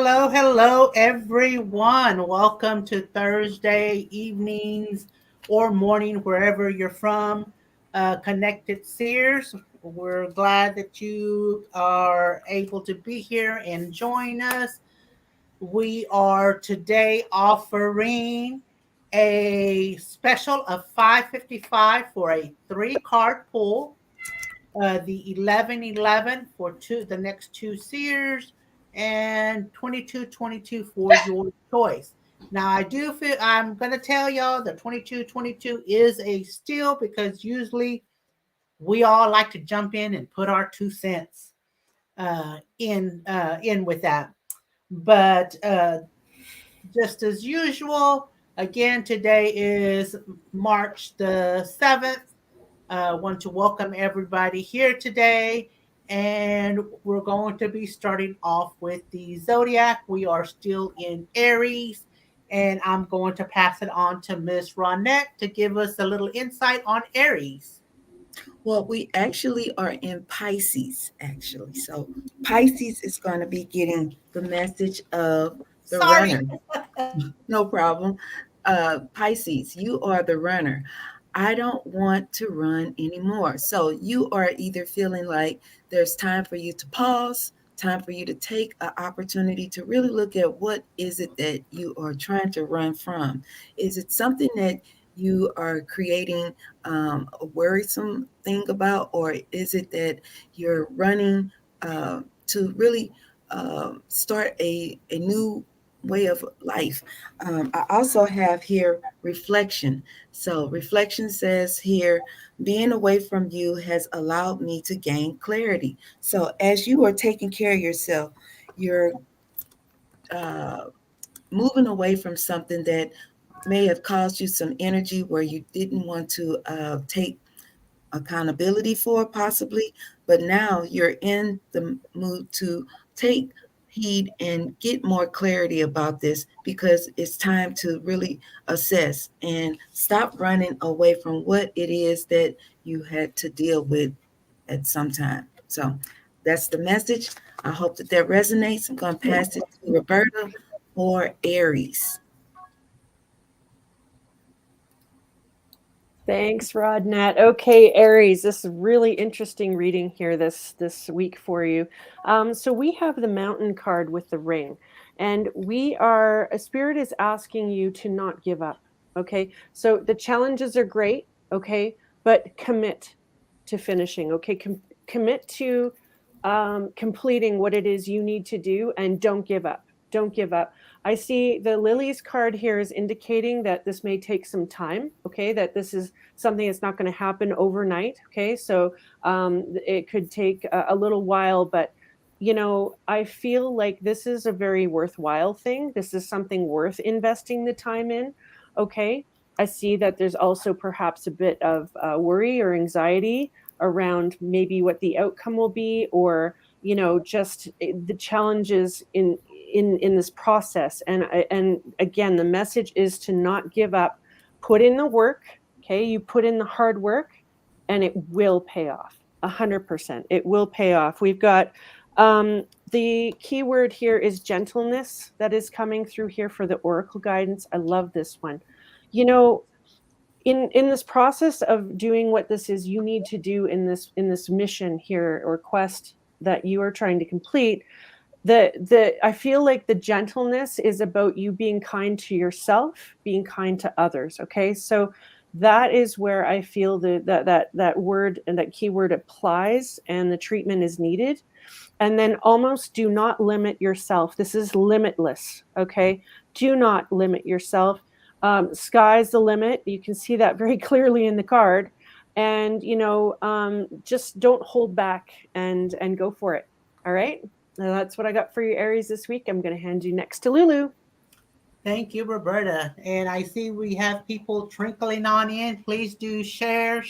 hello, everyone. Welcome to Thursday evenings or morning, wherever you're from. Connected Sears. We're glad that you are able to be here and join us. We are today offering a special of 555 for a three-card pull, the 1111 for the next two Sears, and 2222 for your choice. Now, I do feel I'm going to tell y'all the 2222 is a steal because usually we all like to jump in and put our 2 cents in with that. But just as usual, again, today is March the 7th. Want to welcome everybody here today. And we're going to be starting off with the zodiac. We are still in Aries. And I'm going to pass it on to Miss Ronette to give us a little insight on Aries. Well, we actually are in Pisces, actually. So Pisces is going to be getting the message of the Sorry. runner. No problem. Pisces, you are the runner. I don't want to run anymore. So you are either feeling like there's time for you to pause, time for you to take an opportunity to really look at what is it that you are trying to run from. Is it something that you are creating a worrisome thing about, or is it that you're running to really start a new way of life? I also have here reflection. So, reflection says here, being away from you has allowed me to gain clarity. So, as you are taking care of yourself, you're uh, moving away from something that may have caused you some energy where you didn't want to take accountability for, possibly, but now you're in the mood to take heed and get more clarity about this because it's time to really assess and stop running away from what it is that you had to deal with at some time. So that's the message. I hope that that resonates. I'm going to pass it to Roberta for Aries. Thanks, Rodnat. Okay, Aries, this is really interesting reading here this week for you. So we have the Mountain card with the ring, and a spirit is asking you to not give up. Okay, so the challenges are great. Okay, but commit to finishing. Okay, commit to completing what it is you need to do, and don't give up. Don't give up. I see the Lilies card here is indicating that this may take some time. Okay, that this is something that's not going to happen overnight. Okay, so it could take a little while, but I feel like this is a very worthwhile thing. This is something worth investing the time in. Okay, I see that there's also perhaps a bit of worry or anxiety around maybe what the outcome will be, or just the challenges in this process. And again, the message is to not give up. Put in the work. Okay, you put in the hard work, and it will pay off. 100%, it will pay off. We've got the keyword here is gentleness that is coming through here for the oracle guidance. I love this one. In this process of doing what this is you need to do in this mission here or quest that you are trying to complete, I feel like the gentleness is about you being kind to yourself, being kind to others. Okay, so that is where I feel that word and that keyword applies, and the treatment is needed. And then almost do not limit yourself. This is limitless. Okay, do not limit yourself. Sky's the limit. You can see that very clearly in the card. And just don't hold back and go for it. All right. Now that's what I got for you, Aries, this week. I'm going to hand you next to Lulu. Thank you, Roberta. And I see we have people trickling on in. Please do share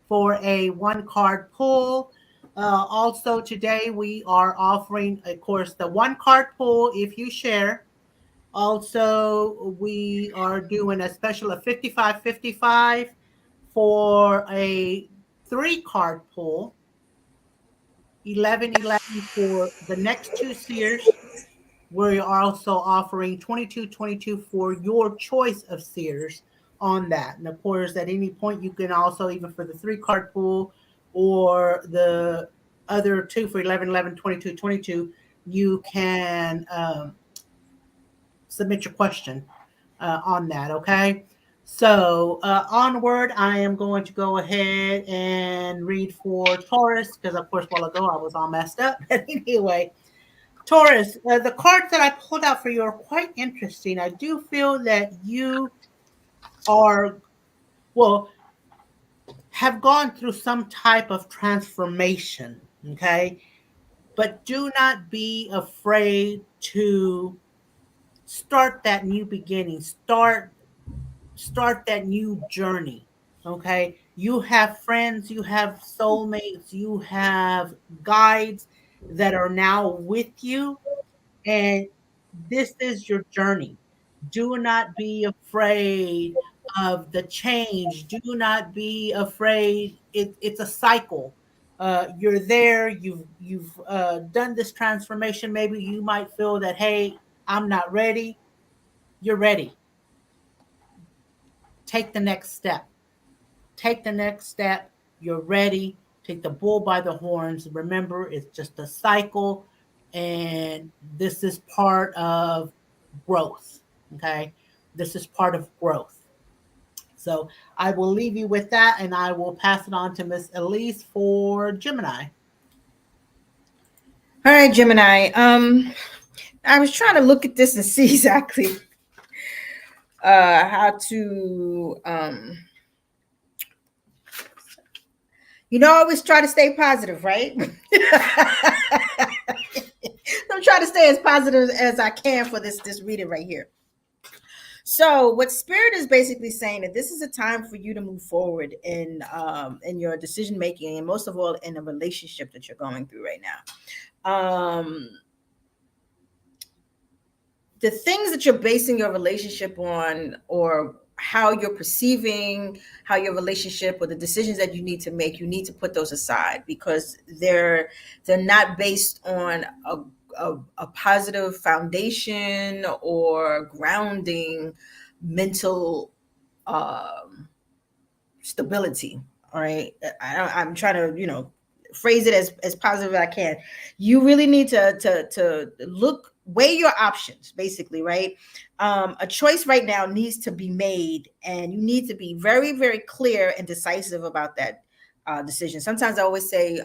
for a one card pull. Also, today we are offering, of course, the one card pull if you share. Also, we are doing a special of 5555 for a three card pull, 1111 for the next two Sears, We are also offering 2222 for your choice of Sears on that. And of course, at any point, you can also, even for the three card pool or the other two for 11, 11, 22, 22, you can submit your question on that. Okay. So onward, I am going to go ahead and read for Taurus because, of course, a while ago I was all messed up. But anyway, Taurus, the cards that I pulled out for you are quite interesting. I do feel that you are, well, have gone through some type of transformation. Okay. But do not be afraid to start that new beginning. Start that new journey. Okay. You have friends, you have soulmates, you have guides that are now with you, and this is your journey. Do not be afraid of the change. Do not be afraid. It's a cycle. You're there. You've done this transformation. Maybe you might feel that, hey, I'm not ready. You're ready. Take the next step. Take the next step. You're ready. Take the bull by the horns. Remember, it's just a cycle, and this is part of growth. Okay. This is part of growth. So I will leave you with that, and I will pass it on to Miss Elise for Gemini. All right, Gemini. I was trying to look at this and see exactly how to I always try to stay positive, right? I'm trying to stay as positive as I can for this reading right here. So what Spirit is basically saying that this is a time for you to move forward in your decision making, and most of all in a relationship that you're going through right now. The things that you're basing your relationship on, or how you're perceiving how your relationship, or the decisions that you need to make, you need to put those aside, because they're not based on a positive foundation or grounding mental stability. All right. I'm trying to, phrase it as positive as I can. You really need to look, weigh your options, basically, right? A choice right now needs to be made, and you need to be very, very clear and decisive about that decision. Sometimes I always say,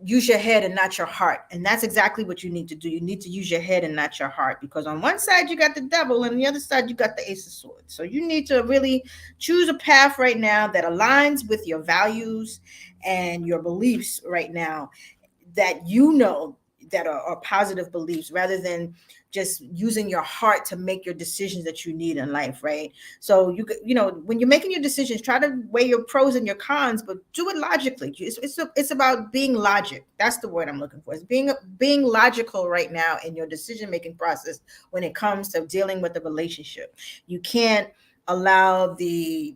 use your head and not your heart. And that's exactly what you need to do. You need to use your head and not your heart, because on one side you got the devil, and on the other side you got the ace of swords. So you need to really choose a path right now that aligns with your values and your beliefs right now, that that are positive beliefs, rather than just using your heart to make your decisions that you need in life, right? So when you're making your decisions, try to weigh your pros and your cons, but do it logically. It's about being logic. That's the word I'm looking for. It's being logical right now in your decision making process when it comes to dealing with the relationship. You can't allow the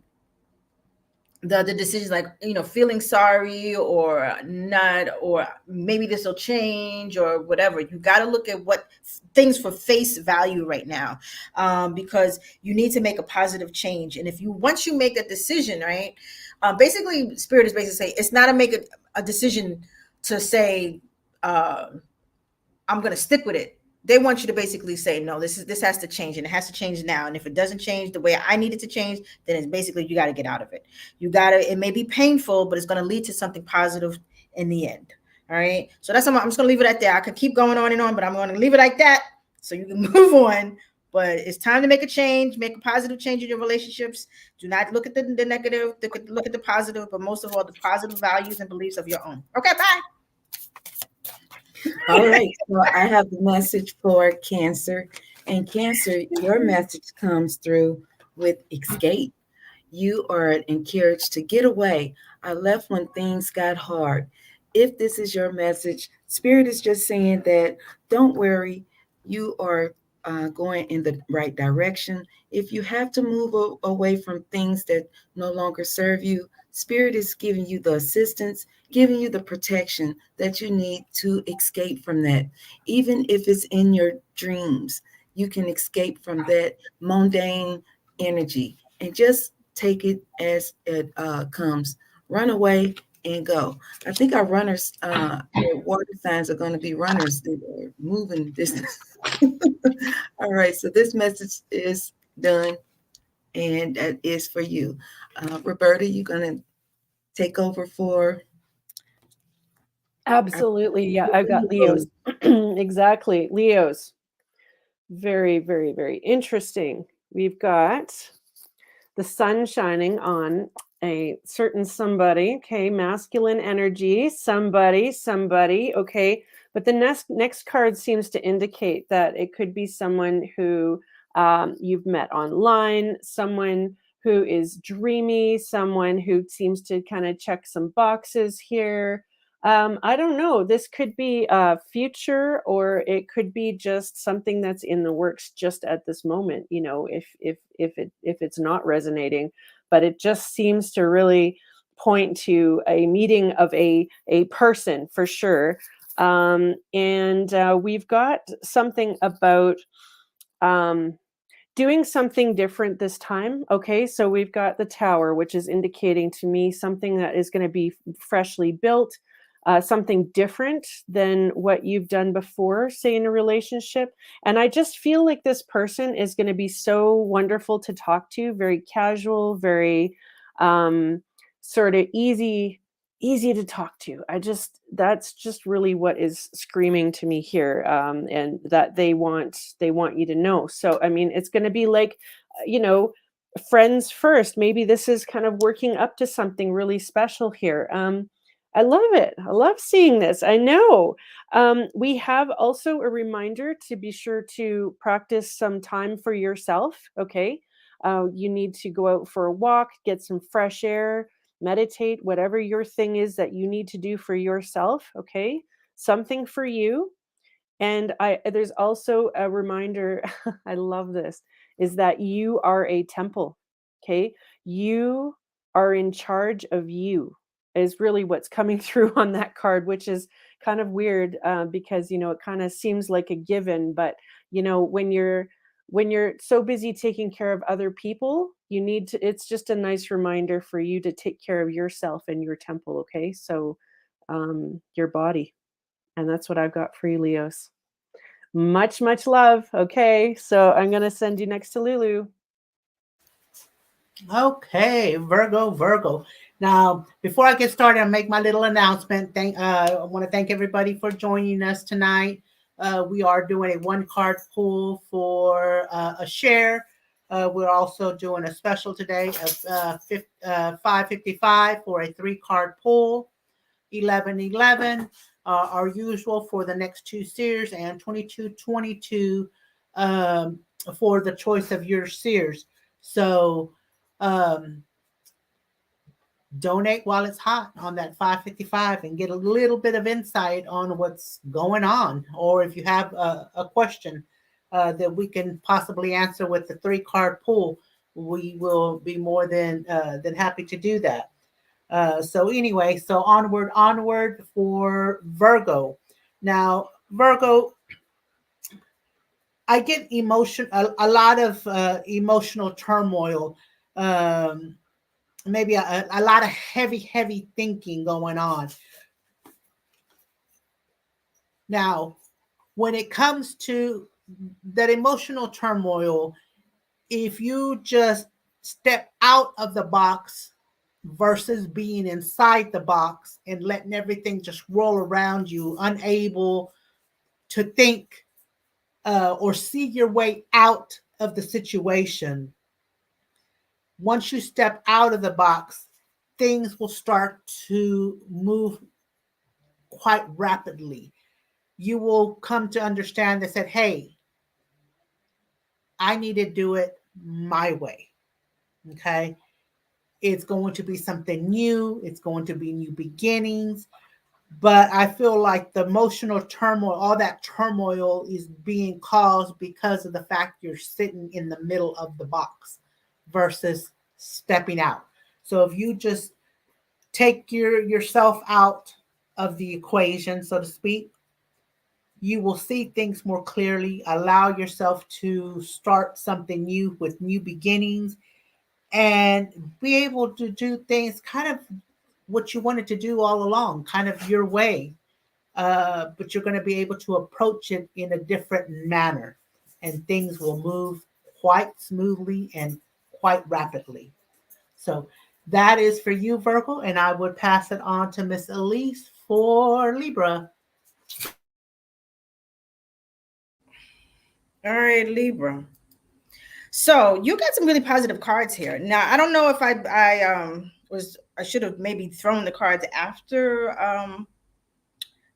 decisions, like feeling sorry or not, or maybe this will change or whatever. You got to look at what things for face value right now, because you need to make a positive change. And if you once you make that decision, right, basically Spirit is basically saying it's not to make a decision to say I'm going to stick with it. They want you to basically say, no, this has to change, and it has to change now. And if it doesn't change the way I need it to change, then it's basically, you got to get out of it. It may be painful, but it's going to lead to something positive in the end. All right. So I'm just going to leave it at that. I could keep going on and on, but I'm going to leave it like that so you can move on. But it's time to make a change, make a positive change in your relationships. Do not look at the negative, look at the positive, but most of all, the positive values and beliefs of your own. Okay, bye. All right. So I have a message for Cancer. And Cancer, your message comes through with escape. You are encouraged to get away. I left when things got hard. If this is your message, Spirit is just saying that don't worry, you are going in the right direction. If you have to move away from things that no longer serve you, Spirit is giving you the assistance, giving you the protection that you need to escape from that. Even if it's in your dreams, you can escape from that mundane energy and just take it as it comes. Run away and go. I think our runners, our water signs are going to be runners that are moving distance. All right, so this message is done, and that is for you. Roberta, you're going to take over for our. Absolutely. Yeah, I've got Leos. Exactly. Leos. Very, very, very interesting. We've got the sun shining on a certain somebody, okay, masculine energy, somebody, okay. But the next card seems to indicate that it could be someone who you've met online, someone who is dreamy, someone who seems to kind of check some boxes here. I don't know. This could be a future, or it could be just something that's in the works just at this moment. You know, if it's not resonating, but it just seems to really point to a meeting of a person for sure. And we've got something about doing something different this time. Okay, so we've got the tower, which is indicating to me something that is going to be freshly built, something different than what you've done before, say in a relationship. And I just feel like this person is going to be so wonderful to talk to, very casual, very um, sort of easy to talk to. That's just really what is screaming to me here, and that they want you to know. So I mean, it's going to be like, you know, friends first. Maybe this is kind of working up to something really special here. I love it. I love seeing this. I know. We have also a reminder to be sure to practice some time for yourself. Okay. You need to go out for a walk, get some fresh air, meditate, whatever your thing is that you need to do for yourself. Okay. Something for you. And there's also a reminder, I love this, is that you are a temple. Okay. You are in charge of you, is really what's coming through on that card, which is kind of weird, because, you know, it kind of seems like a given, but, you know, when you're so busy taking care of other people, you need to, it's just a nice reminder for you to take care of yourself and your temple. Okay. So, your body. And that's what I've got for you, Leos. Much, much love. Okay. So I'm going to send you next to Lulu. Okay, Virgo, Virgo. Now, before I get started and make my little announcement, I want to thank everybody for joining us tonight. We are doing a one card pull for a share. We're also doing a special today of $5.55 for a three card pull, 11.11, our usual for the next two seers, and 22.22 for the choice of your seers. So, um, donate while it's hot on that 555 and get a little bit of insight on what's going on. Or if you have a question that we can possibly answer with the three card pool, we will be more than happy to do that. So anyway, so onward for Virgo. Now, Virgo, I get a lot of emotional turmoil. Maybe a lot of heavy thinking going on. Now, when it comes to that emotional turmoil, if you just step out of the box versus being inside the box and letting everything just roll around you, unable to think or see your way out of the situation, once you step out of the box, things will start to move quite rapidly. You will come to understand that said, hey, I need to do it my way. Okay. It's going to be something new. It's going to be new beginnings. But I feel like the emotional turmoil, all that turmoil is being caused because of the fact you're sitting in the middle of the box versus stepping out. So if you just take yourself out of the equation, so to speak, you will see things more clearly. Allow yourself to start something new with new beginnings and be able to do things kind of what you wanted to do all along, kind of your way. But you're going to be able to approach it in a different manner, and things will move quite smoothly and quite rapidly. So that is for you, Virgo, and I would pass it on to Miss Elise for Libra. All right, Libra. So you got some really positive cards here. Now I don't know if I should have maybe thrown the cards after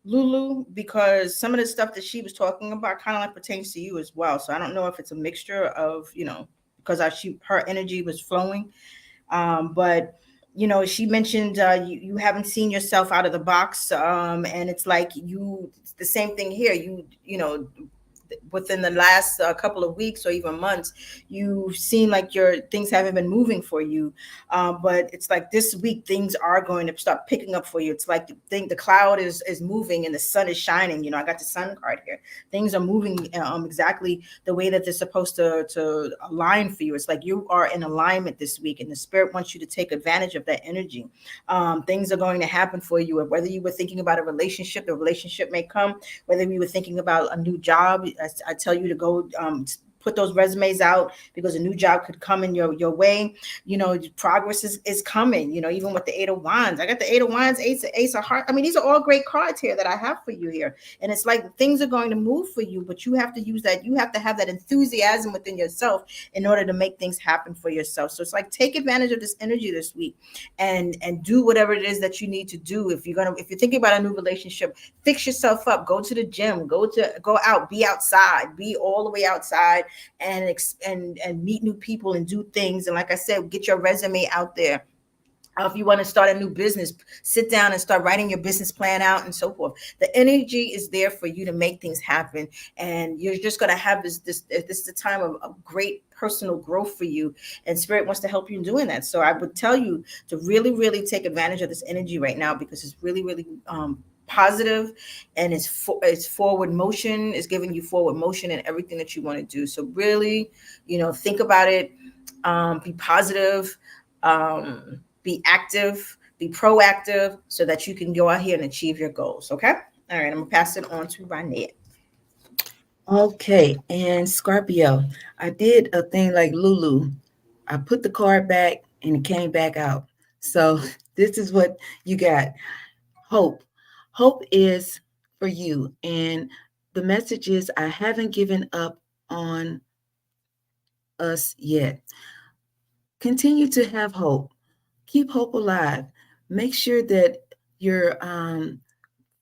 Lulu, because some of the stuff that she was talking about kind of like pertains to you as well. So I don't know if it's a mixture of, because her energy was flowing. But she mentioned you haven't seen yourself out of the box, and it's like it's the same thing here. Within the last couple of weeks or even months, you've seen like your things haven't been moving for you, but it's like this week things are going to start picking up for you. It's like the cloud is moving and the sun is shining. I got the sun card here. Things are moving exactly the way that they're supposed to align for you. It's like you are in alignment this week, and the spirit wants you to take advantage of that energy. Things are going to happen for you. Whether you were thinking about a relationship, the relationship may come. Whether you were thinking about a new job, I tell you to go put those resumes out, because a new job could come in your way. Progress is coming, even with the Eight of Wands. I got the Eight of Wands, Ace of Hearts. I mean, these are all great cards here that I have for you here. And it's like things are going to move for you, but you have to use that. You have to have that enthusiasm within yourself in order to make things happen for yourself. So it's like, take advantage of this energy this week and do whatever it is that you need to do. If you're thinking about a new relationship, fix yourself up, go to the gym, go out, be outside, be all the way outside, and meet new people and do things. And like I said, get your resume out there. If you want to start a new business, sit down and start writing your business plan out and so forth. The energy is there for you to make things happen. And you're just going to have this is a time of great personal growth for you. And Spirit wants to help you in doing that. So I would tell you to really, really take advantage of this energy right now, because it's really, really positive, and it's forward motion. It's giving you forward motion in everything that you want to do. So really, think about it. Be positive. Be active, be proactive, so that you can go out here and achieve your goals. Okay. All right. I'm gonna pass it on to Ronette. Okay, and Scorpio, I did a thing like Lulu. I put the card back and it came back out. So this is what you got. Hope. Hope is for you. And the message is, I haven't given up on us yet. Continue to have hope. Keep hope alive. Make sure that you're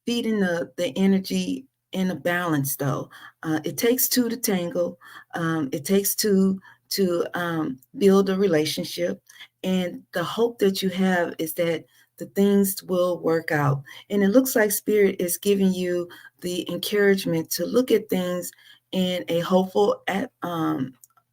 feeding the energy in a balance, though. It takes two to tangle. It takes two to build a relationship. And the hope that you have is that the things will work out. And it looks like Spirit is giving you the encouragement to look at things in a hopeful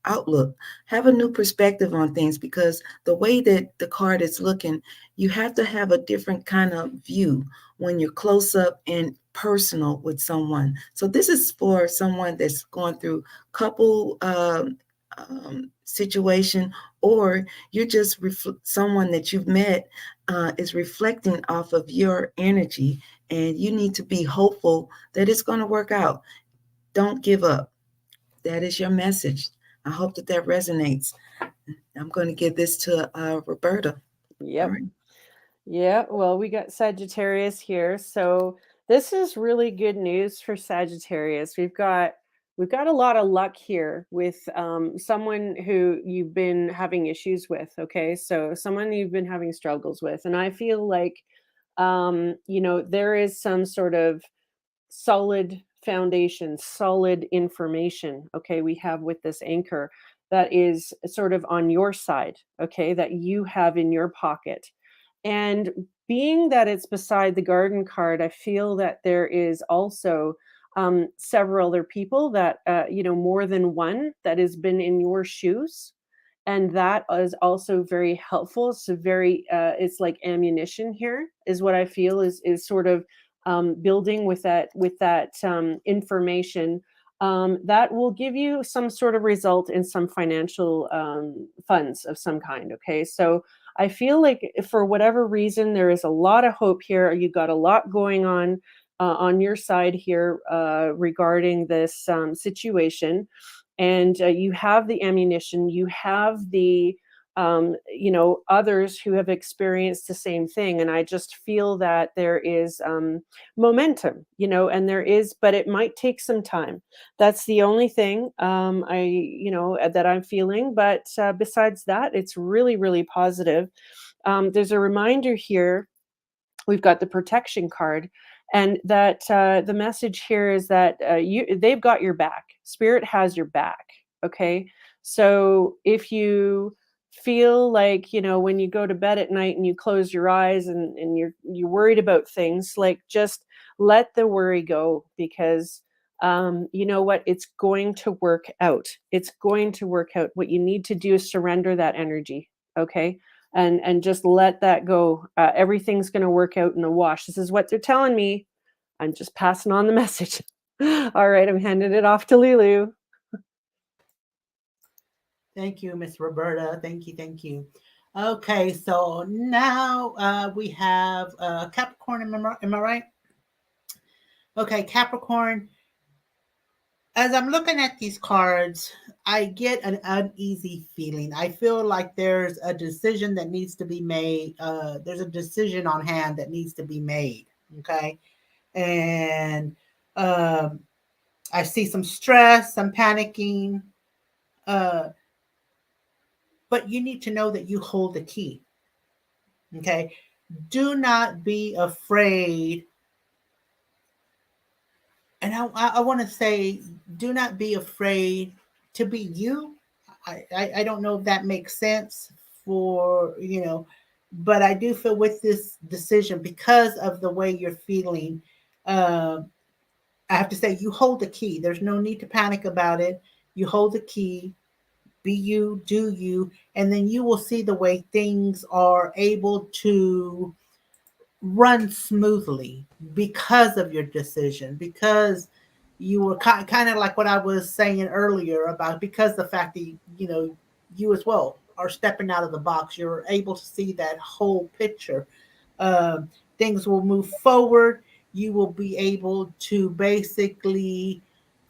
outlook. Have a new perspective on things, because the way that the card is looking, you have to have a different kind of view when you're close up and personal with someone. So this is for someone that's going through couple situation, or you're just someone that you've met is reflecting off of your energy, and you need to be hopeful that it's going to work out. Don't give up. That is your message. I hope that resonates. I'm going to give this to Roberta. Yep. Right. Yeah, well, we got Sagittarius here. So this is really good news for Sagittarius. We've got a lot of luck here with someone who you've been having issues with. Okay, so someone you've been having struggles with, and I feel like there is some sort of solid foundation, solid information, okay, we have with this anchor that is sort of on your side, okay, that you have in your pocket. And being that it's beside the garden card, I feel that there is also several other people that, more than one that has been in your shoes. and that is also very helpful. So very, it's like ammunition here, is what I feel is sort of building with that information that will give you some sort of result in some financial funds of some kind. Okay, so I feel like for whatever reason, there is a lot of hope here. You got a lot going on your side here regarding this situation, and you have the ammunition, you have the others who have experienced the same thing, and I just feel that there is momentum, and there is, but it might take some time. That's the only thing that I'm feeling, but besides that, it's really, really positive. There's a reminder here. We've got the protection card, and that the message here is that they've got your back. Spirit has your back. Okay, so if you feel like, when you go to bed at night and you close your eyes and you're worried about things, like, just let the worry go, because you know what, it's going to work out. It's going to work out. What you need to do is surrender that energy. Okay, and just let that go. Everything's going to work out in a wash. This is what they're telling me. I'm just passing on the message. All right, I'm handing it off to Lulu. Thank you, Miss Roberta. Thank you, thank you. Okay, so now we have Capricorn. Am I right? Okay, Capricorn. As I'm looking at these cards, I get an uneasy feeling. I feel like there's a decision that needs to be made. There's a decision on hand that needs to be made. Okay, and um, I see some stress, some panicking. Uh, but you need to know that you hold the key. Okay, do not be afraid. And I want to say, do not be afraid to be you. I don't know if that makes sense for, but I do feel with this decision, because of the way you're feeling, um, I have to say, you hold the key. There's no need to panic about it. You hold the key, be you, do you, and then you will see the way things are able to run smoothly because of your decision, because you were kind of like what I was saying earlier about, because the fact that you as well are stepping out of the box, you're able to see that whole picture. um, Things will move forward. You will be able to basically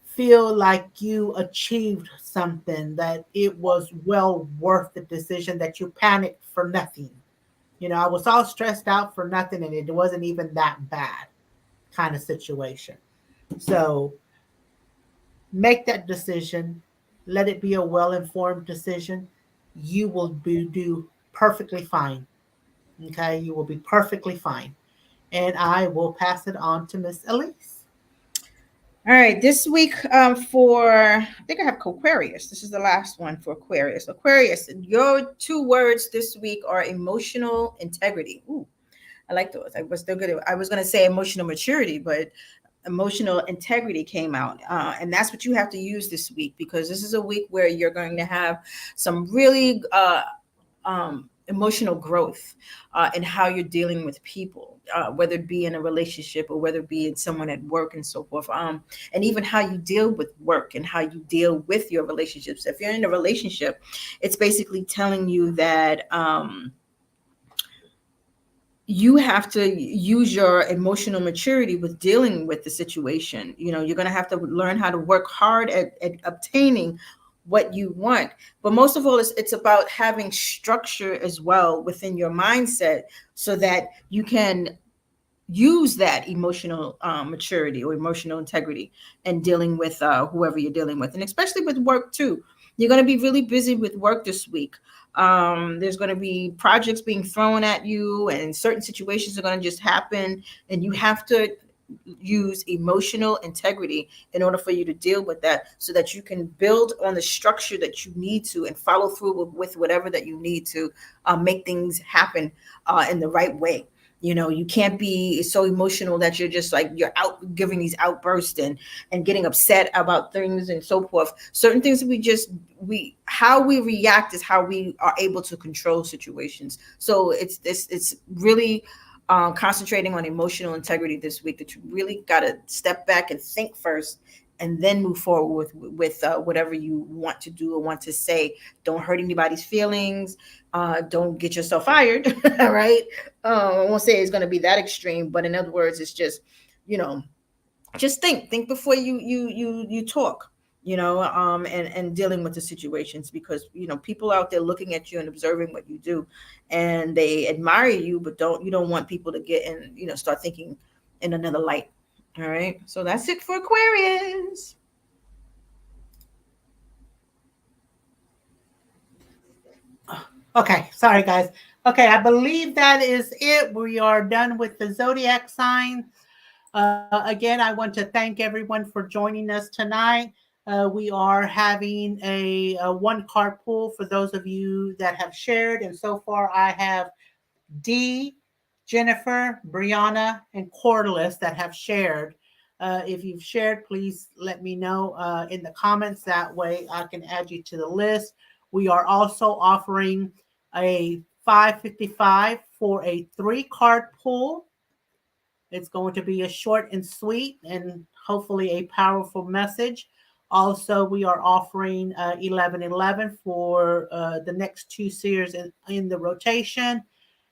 feel like you achieved something, that it was well worth the decision, that you panicked for nothing. I was all stressed out for nothing, and it wasn't even that bad, kind of situation. So make that decision. Let it be a well informed decision. You will do perfectly fine. Okay. You will be perfectly fine. And I will pass it on to Miss Elise. All right, this week for I think I have Aquarius. This is the last one for Aquarius. Aquarius, your two words this week are emotional integrity. Ooh, I like those. I was going to say emotional maturity, but emotional integrity came out, and that's what you have to use this week, because this is a week where you're going to have some really emotional growth in how you're dealing with people, whether it be in a relationship or whether it be in someone at work and so forth, and even how you deal with work and how you deal with your relationships. If you're in a relationship, it's basically telling you that you have to use your emotional maturity with dealing with the situation. You're going to have to learn how to work hard at obtaining what you want. But most of all, it's about having structure as well within your mindset, so that you can use that emotional maturity or emotional integrity and dealing with whoever you're dealing with, and especially with work too. You're going to be really busy with work this week. There's going to be projects being thrown at you, and certain situations are going to just happen, and you have to use emotional integrity in order for you to deal with that, so that you can build on the structure that you need to and follow through with whatever that you need to make things happen in the right way. You can't be so emotional that you're just like you're out giving these outbursts and getting upset about things and so forth. Certain things we how we react is how we are able to control situations. So it's really concentrating on emotional integrity this week, that you really got to step back and think first and then move forward with whatever you want to do or want to say. Don't hurt anybody's feelings. Don't get yourself fired. Right. I won't say it's going to be that extreme, but in other words, it's just, you know, just think before you talk, and dealing with the situations, because people out there looking at you and observing what you do, and they admire you, but you don't want people to get in, start thinking in another light. All right, so that's it for Aquarius. Okay, sorry guys. Okay, I believe that is it. We are done with the zodiac sign. Again, I want to thank everyone for joining us tonight. We are having a one card pull for those of you that have shared. And so far, I have Dee, Jennifer, Brianna, and Cordless that have shared. If you've shared, please let me know in the comments. That way I can add you to the list. We are also offering a 555 for a 3 card pull. It's going to be a short and sweet and hopefully a powerful message. Also, we are offering 1111 for the next 2 seers in the rotation,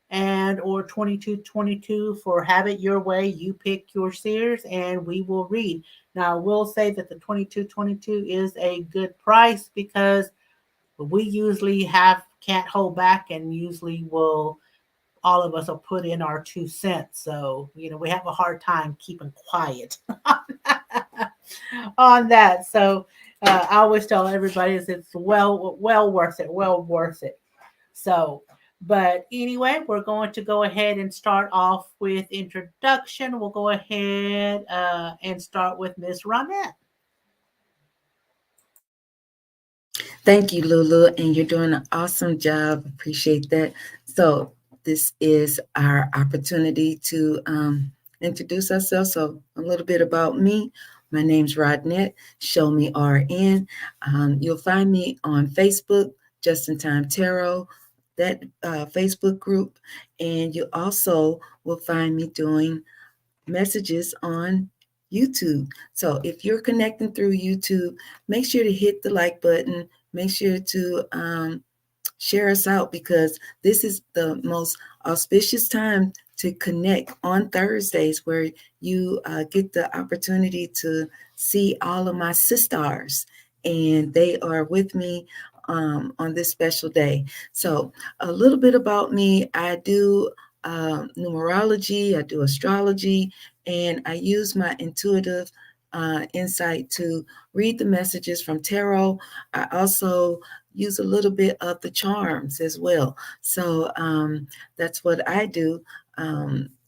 and or 2222 for Have It Your Way. You pick your seers and we will read. Now, I will say that the 2222 is a good price because we usually can't hold back, and usually will all of us will put in our 2 cents. So, we have a hard time keeping quiet on that. So, I always tell everybody it's well worth it, well worth it. So, but anyway, we're going to go ahead and start off with introduction. We'll go ahead and start with Miss Ronette. Thank you, Lulu, and you're doing an awesome job. Appreciate that. So this is our opportunity to introduce ourselves. So a little bit about me. My name's Rodnette. Show me RN. You'll find me on Facebook, Just in Time Tarot, that Facebook group, and you also will find me doing messages on YouTube. So if you're connecting through YouTube, make sure to hit the like button. Make sure to share us out, because this is the most auspicious time to connect on Thursdays, where you get the opportunity to see all of my sisters, and they are with me on this special day. So a little bit about me. I do numerology, I do astrology, and I use my intuitive insight to read the messages from tarot. I also use a little bit of the charms as well. So that's what I do.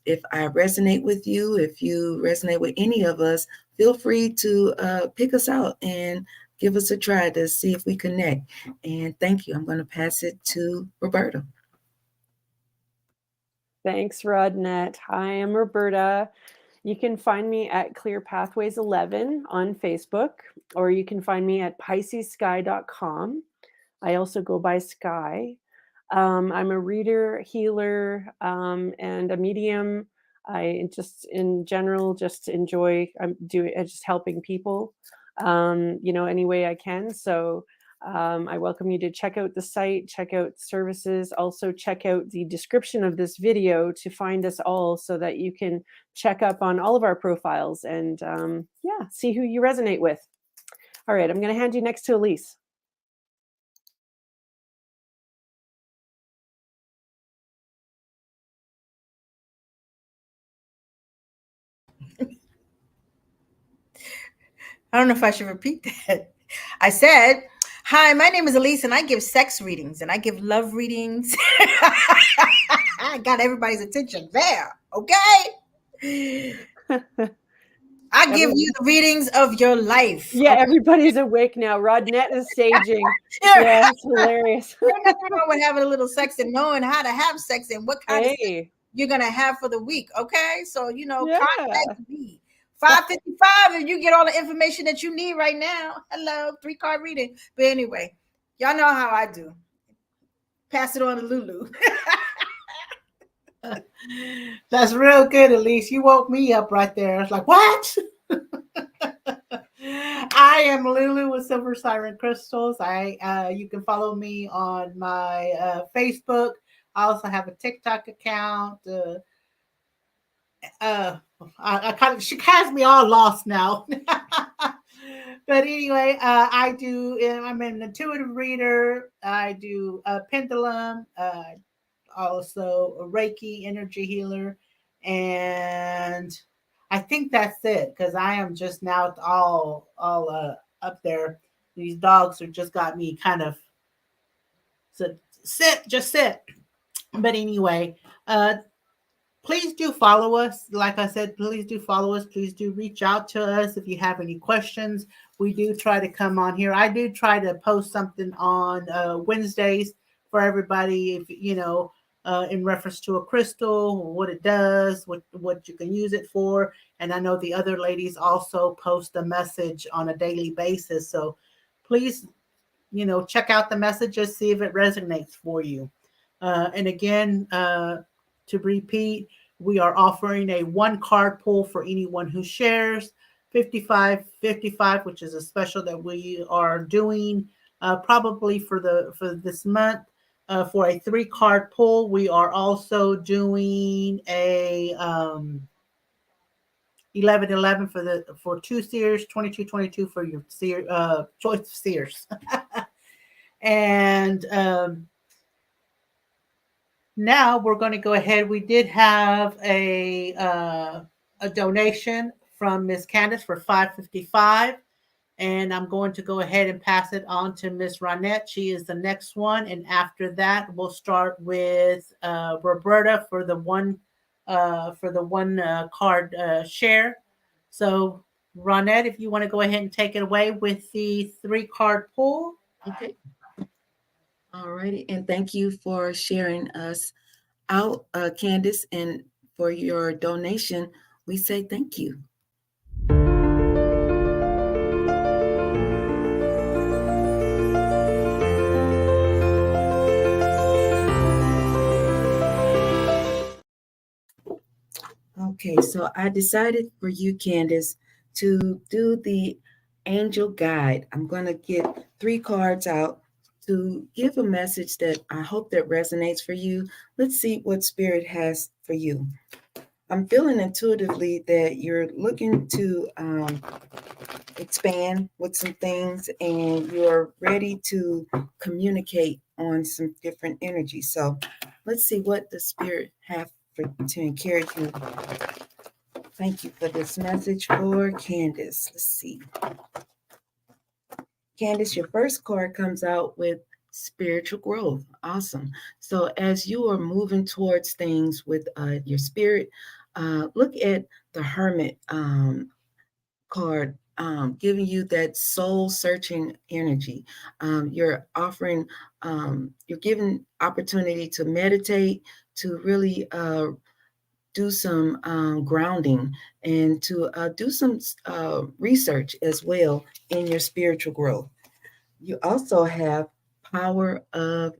If I resonate with you, if you resonate with any of us, feel free to pick us out and give us a try to see if we connect. And thank you. I'm going to pass it to Roberta. Thanks, Rodnette. Hi, I'm Roberta. You can find me at Clear Pathways 11 on Facebook, or you can find me at piscessky.com. I also go by Sky. I'm a reader, healer, and a medium. I just, in general, just enjoy just helping people, any way I can. So I welcome you to check out the site, check out services, also check out the description of this video to find us all, so that you can check up on all of our profiles and see who you resonate with. All right, I'm going to hand you next to Elise. I don't know if I should repeat that. I said, hi, my name is Elise, and I give sex readings and I give love readings. I got everybody's attention there. Okay. I give you the readings of your life. Yeah, everybody's awake now. Rodnette is staging. Yeah, it's hilarious. There's nothing wrong with having a little sex and knowing how to have sex and what kind of sex you're gonna have for the week. Okay, so Yeah. contact me 5:55, and you get all the information that you need right now. Hello, 3 card reading. But anyway, y'all know how I do. Pass it on to Lulu. That's real good, Elise. You woke me up right there. I was like, what? I am Lulu with Silver Siren Crystals. You can follow me on my Facebook. I also have a TikTok account. I kind of, she has me all lost now. But anyway, I'm an intuitive reader. I do a pendulum, also a Reiki energy healer, and I think that's it because I am just now all up there. These dogs are just got me kind of just sit. But anyway, uh, please do follow us. Like I said, please do follow us. Please do reach out to us if you have any questions. We do try to come on here. I do try to post something on Wednesdays for everybody. If in reference to a crystal, what it does, what you can use it for. And I know the other ladies also post a message on a daily basis. So please, check out the messages, see if it resonates for you. And again, to repeat, we are offering a 1 card pull for anyone who shares 5555, which is a special that we are doing probably for this month. For a 3 card pull, we are also doing a 1111 for 2 seers, 2222 for your choice seers. And now we're going to go ahead. We did have a donation from Miss Candace for 555, and I'm going to go ahead and pass it on to Miss Ronette. She is the next one, and after that, we'll start with Roberta for the one card share. So, Ronette, if you want to go ahead and take it away with the 3 card pull. Okay. All righty. And thank you for sharing us out, Candace, and for your donation. We say thank you. Okay, so I decided for you, Candace, to do the angel guide. I'm going to get 3 cards out to give a message that I hope that resonates for you. Let's see what Spirit has for you. I'm feeling intuitively that you're looking to expand with some things and you're ready to communicate on some different energies. So let's see what the Spirit have to encourage you. Thank you for this message for Candace. Let's see. Candace, your first card comes out with spiritual growth. Awesome. So as you are moving towards things with your spirit, look at the Hermit card, giving you that soul searching energy. You're offering, you're giving opportunity to meditate, to really do some grounding and to do some research as well in your spiritual growth. You also have power of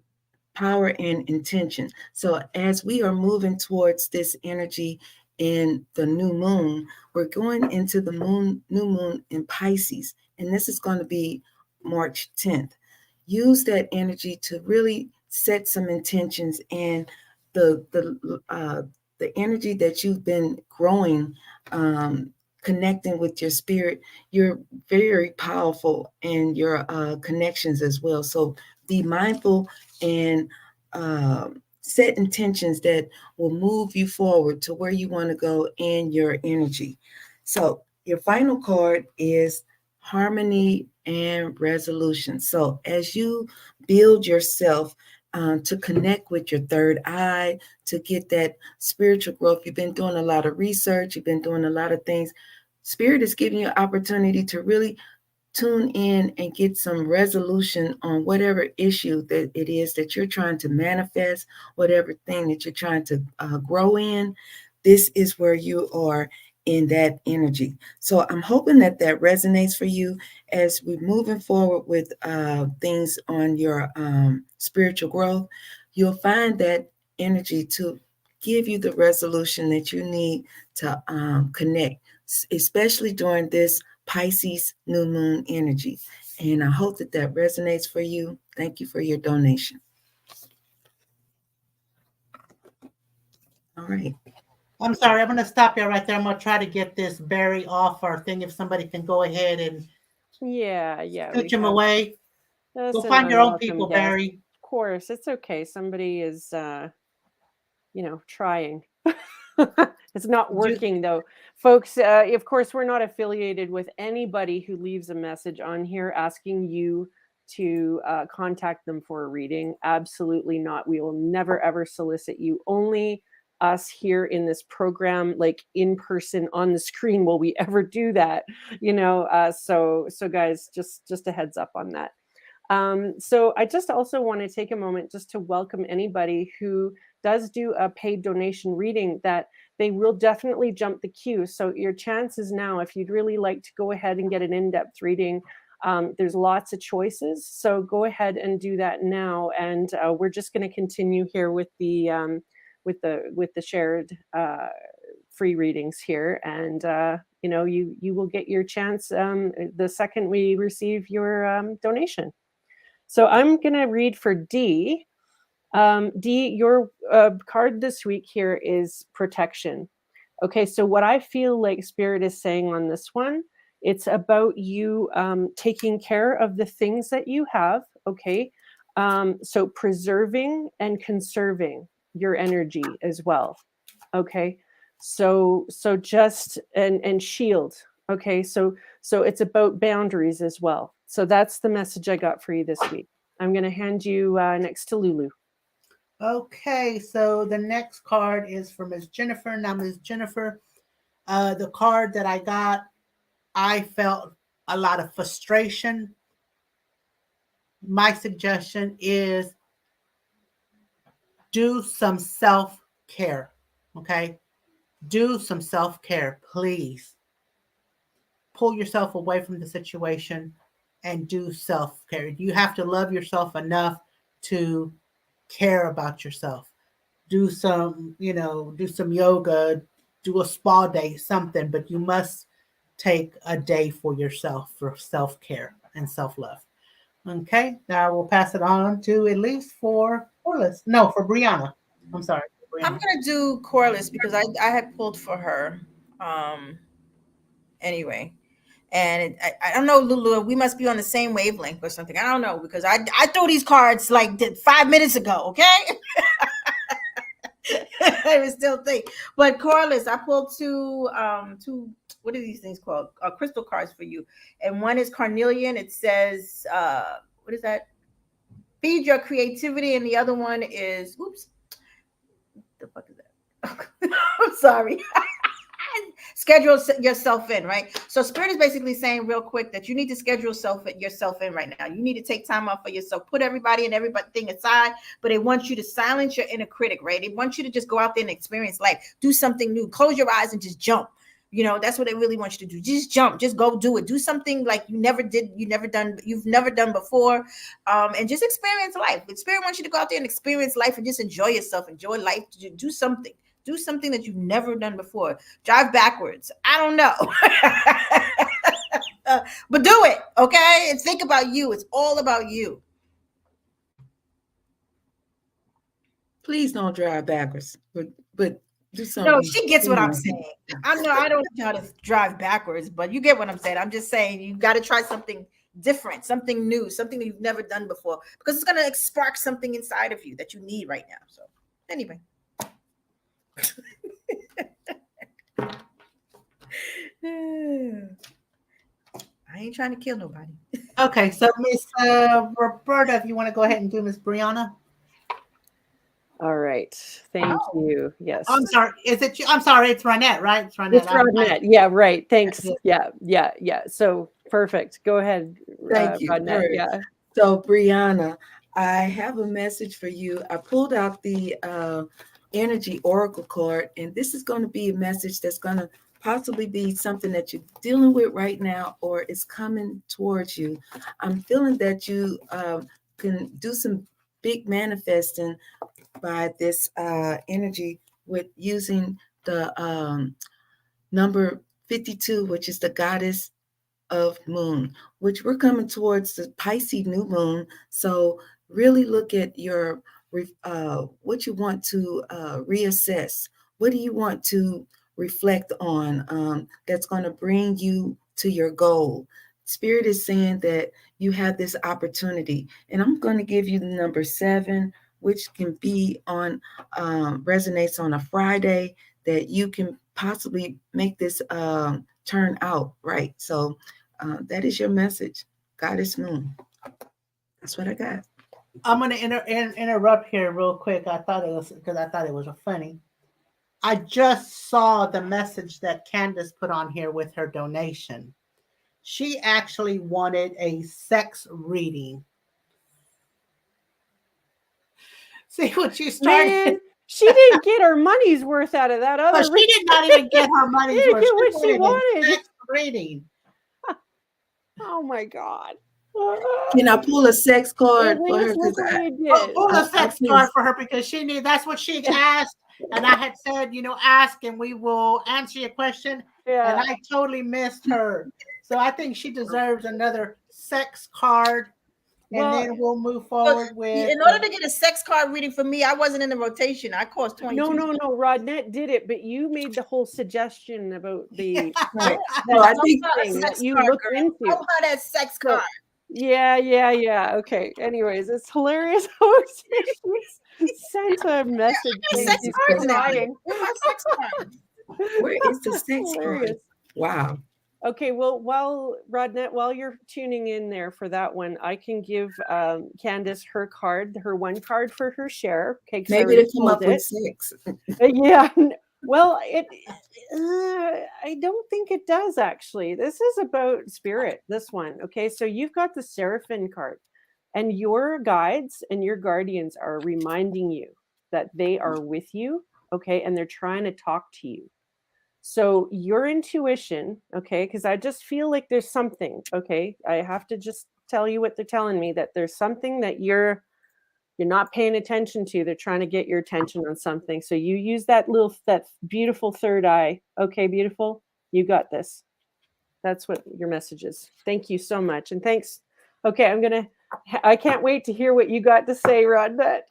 power and intention. So as we are moving towards this energy in the new moon, we're going into the new moon in Pisces, and this is going to be March 10th. Use that energy to really set some intentions, and the energy that you've been growing, connecting with your spirit, you're very powerful in your connections as well. So be mindful and set intentions that will move you forward to where you want to go in your energy. So your final card is harmony and resolution. So as you build yourself to connect with your third eye, to get that spiritual growth, you've been doing a lot of research, you've been doing a lot of things. Spirit is giving you an opportunity to really tune in and get some resolution on whatever issue that it is that you're trying to manifest, whatever thing that you're trying to grow in. This is where you are in that energy. So I'm hoping that that resonates for you as we're moving forward with things on your spiritual growth. You'll find that energy to give you the resolution that you need to connect, especially during this Pisces new moon energy. And I hope that that resonates for you. Thank you for your donation. All right. I'm sorry, I'm going to stop you right there. I'm going to try to get this Barry off our thing. If somebody can go ahead and Yeah, scooch him away. That's Go an find your own unwelcome people, guest. Barry. Of course, it's okay. Somebody is, trying. It's not working though, folks. Of course, we're not affiliated with anybody who leaves a message on here asking you to contact them for a reading. Absolutely not. We will never ever solicit you. Only us here in this program, like in person on the screen, will we ever do that? So guys, just a heads up on that. So I just also want to take a moment just to welcome anybody who does do a paid donation reading, that they will definitely jump the queue. So your chances now, if you'd really like to go ahead and get an in-depth reading, there's lots of choices. So go ahead and do that now. And we're just going to continue here with the shared free readings here. And you will get your chance the second we receive your donation. So I'm going to read for D. D, your card this week here is protection. Okay, so what I feel like Spirit is saying on this one, it's about you taking care of the things that you have. Okay, so preserving and conserving your energy as well. Okay, so just and shield. Okay, so it's about boundaries as well. So that's the message I got for you this week. I'm going to hand you next to Lulu. Okay, so the next card is for Miss Jennifer. Now, Miss Jennifer, the card that I got, I felt a lot of frustration. My suggestion is do some self-care, okay? Do some self-care, please. Pull yourself away from the situation and do self-care. You have to love yourself enough to care about yourself. Do some yoga, do a spa day, something, but you must take a day for yourself for self-care and self-love. Okay, now we'll pass it on to Elise for Corliss. No, for Brianna. I'm sorry, I'm Brianna. gonna do Corliss because I had pulled for her. Anyway. And I don't know, Lulu, we must be on the same wavelength or something. I don't know, because I threw these cards like 5 minutes ago, okay? I was still think. But Corliss, I pulled two, what are these things called? Crystal cards for you. And one is Carnelian. It says, what is that? Feed your creativity. And the other one is, oops, what the fuck is that? I'm sorry. Schedule yourself in, right? So Spirit is basically saying real quick that you need to schedule yourself in right now. You need to take time off for yourself, put everybody and everything aside, but it wants you to silence your inner critic, right? It wants you to just go out there and experience life, do something new, close your eyes and just jump. That's what it really wants you to do. Just jump, just go do it. Do something like you've never done before, and just experience life. Spirit wants you to go out there and experience life and just enjoy yourself, enjoy life. Do something. Do something that you've never done before. Drive backwards. I don't know. But do it, okay? And think about you. It's all about you. Please don't drive backwards, but do something. No, she gets what I'm saying. I know I don't know how to drive backwards, but you get what I'm saying. I'm just saying you got to try something different, something new, something that you've never done before, because it's going to spark something inside of you that you need right now. So anyway. I ain't trying to kill nobody. Okay, so Miss Roberta, if you want to go ahead and do Miss Brianna. All right. Thank you. Yes. I'm sorry. Is it you? I'm sorry. It's Ronette, right? It's Ronette. It's Ronette. Yeah, right. Thanks. Yeah. So perfect. Go ahead, Thank you. All Rodnette. right. Yeah. So, Brianna, I have a message for you. I pulled out the Energy Oracle card, and this is going to be a message that's going to possibly be something that you're dealing with right now or is coming towards you. I'm feeling that you can do some big manifesting by this energy with using the number 52, which is the goddess of moon, which we're coming towards the Pisces new moon. So really look at your what you want to reassess. What do you want to reflect on that's going to bring you to your goal? Spirit is saying that you have this opportunity, and I'm going to give you the number 7, which can be on resonates on a Friday, that you can possibly make this turn out right. So that is your message, Goddess Moon. That's what I got. I'm going to interrupt here real quick. I thought it was because I thought it was funny. I just saw the message that Candace put on here with her donation. She actually wanted a sex reading. See what you started? Man, she didn't get her money's worth out of that other. But she did not even get her money's She didn't worth. get what she A wanted. sex reading. Oh my God. Can I pull a sex card for her? Please, look what you did. Pull a sex card for her because she knew that's what she asked. And I had said, ask and we will answer your question. Yeah. And I totally missed her. So I think she deserves another sex card. And then we'll move forward with. In order to get a sex card reading from me, I wasn't in the rotation. I cost 22. No. Rodnette did it, but you made the whole suggestion about the right. No, I think that you looked into. How about that sex card? Yeah. Okay. Anyways, it's hilarious how she sent a message. Sex cards now. Where's my sex card? Where is the sex card? Wow. Okay, well, Rodnette, while you're tuning in there for that one, I can give Candace her card, her one card for her share. Okay, maybe to come up with 6. Yeah. Well, I don't think it does actually. This is about spirit. This one. Okay, so you've got the Seraphim card, and your guides and your guardians are reminding you that they are with you. Okay, and they're trying to talk to you. So your intuition, okay, because I just feel like there's something, okay, I have to just tell you what they're telling me, that there's something that you're not paying attention to. They're trying to get your attention on something. So you use that beautiful third eye. Okay, beautiful. You got this. That's what your message is. Thank you so much. And thanks. Okay, I can't wait to hear what you got to say, Rodnette.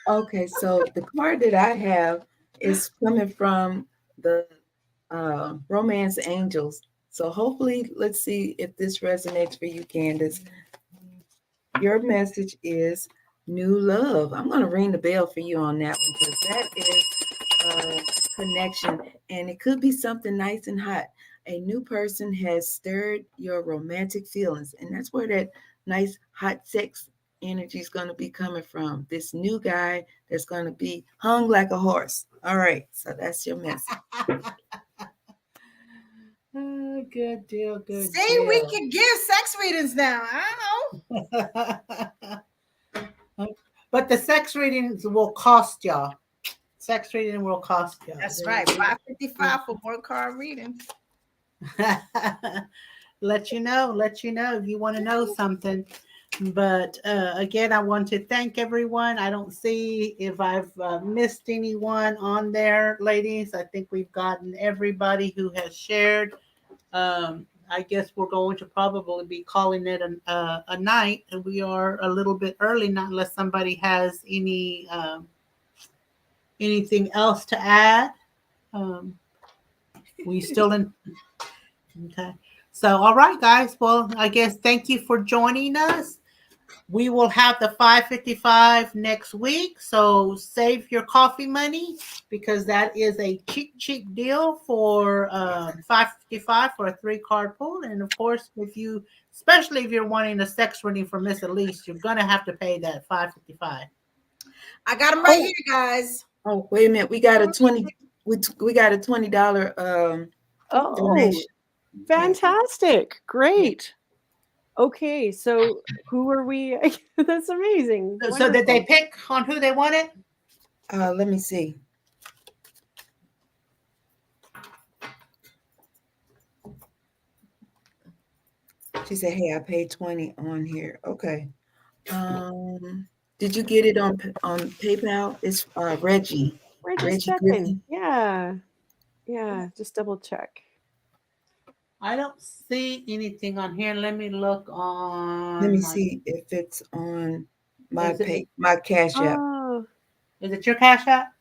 Okay, so the card that I have is coming from the Romance Angels. So hopefully, let's see if this resonates for you, Candace. Your message is new love. I'm going to ring the bell for you on that one, because that is connection, and it could be something nice and hot. A new person has stirred your romantic feelings, and that's where that nice hot sex energy is going to be coming from. This new guy that's going to be hung like a horse. All right, so that's your message. Good deal. Good. See, deal. we can give sex readings now. I know. But the sex readings will cost y'all. Sex reading will cost y'all. That's right. $5.55 for one card reading. Let you know if you want to know something. But again, I want to thank everyone. I don't see if I've missed anyone on there, ladies. I think we've gotten everybody who has shared. I guess we're going to probably be calling it a night, and we are a little bit early, not unless somebody has anything else to add. We still in. Okay. So, all right, guys. Well, I guess thank you for joining us. We will have the 555 next week. So save your coffee money, because that is a cheap deal for 555 for a 3-card pull. And of course, especially if you're wanting a sex reading for Miss Elise, you're going to have to pay that 555. I got them right here, guys. Oh, wait a minute. We got a $20 donation. Fantastic. Great. Okay, so who are we? That's amazing. So did they Wonderful. pick on who they wanted? Let me see. She said, "Hey, I paid 20 on here." Okay. Did you get it on PayPal? It's Reggie. We're just Reggie checking. Griffin. Yeah. Yeah, just double check. I don't see anything on here. Let me look Let on me my. see if it's on Is it my Cash App. Oh, is it your Cash App?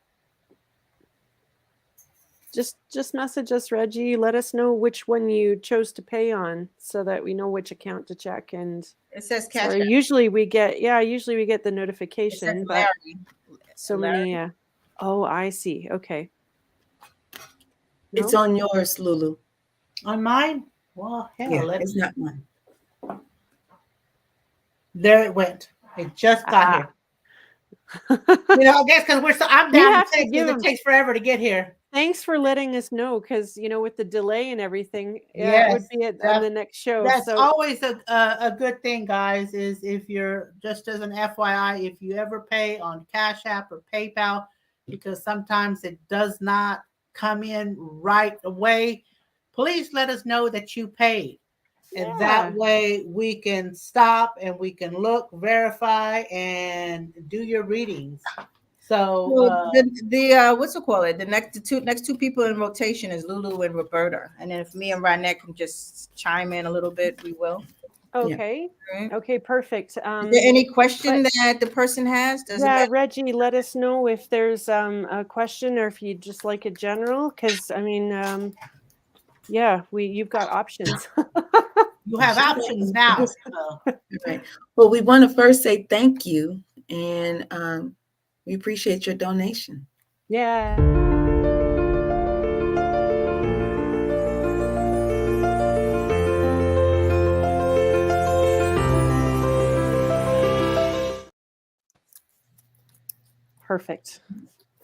just message us, Reggie. Let us know which one you chose to pay on so that we know which account to check. And It says cash. sorry, usually we get the It says notification, but Larry. so Larry. many oh, I see. Okay. It's No? on yours, Lulu. On mine? Well, hell, Yeah, let's. it's not mine. There it went. It just got Ah. here. I guess because I'm You down in have to Texas. give It them. takes forever to get here. Thanks for letting us know, because with the delay and everything, it would Yes, be on the next show. that's So always a good thing, guys. Is if you're just as an FYI, if you ever pay on Cash App or PayPal, because sometimes it does not come in right away, please let us know that you paid. And that yeah. way we can stop and we can look, verify, and do your readings. So Well, the what's it called? The next two people in rotation is Lulu and Roberta, and then if me and Rynette can just chime in a little bit, we will. Okay. Right. Okay, perfect. Is there any question but- that the person has? Does it Yeah, matter? Reggie, let us know if there's a question or if you just like a general, because yeah, you've got options. you have options now. So. Right. Well, we want to first say thank you, and we appreciate your donation. Yeah. Perfect.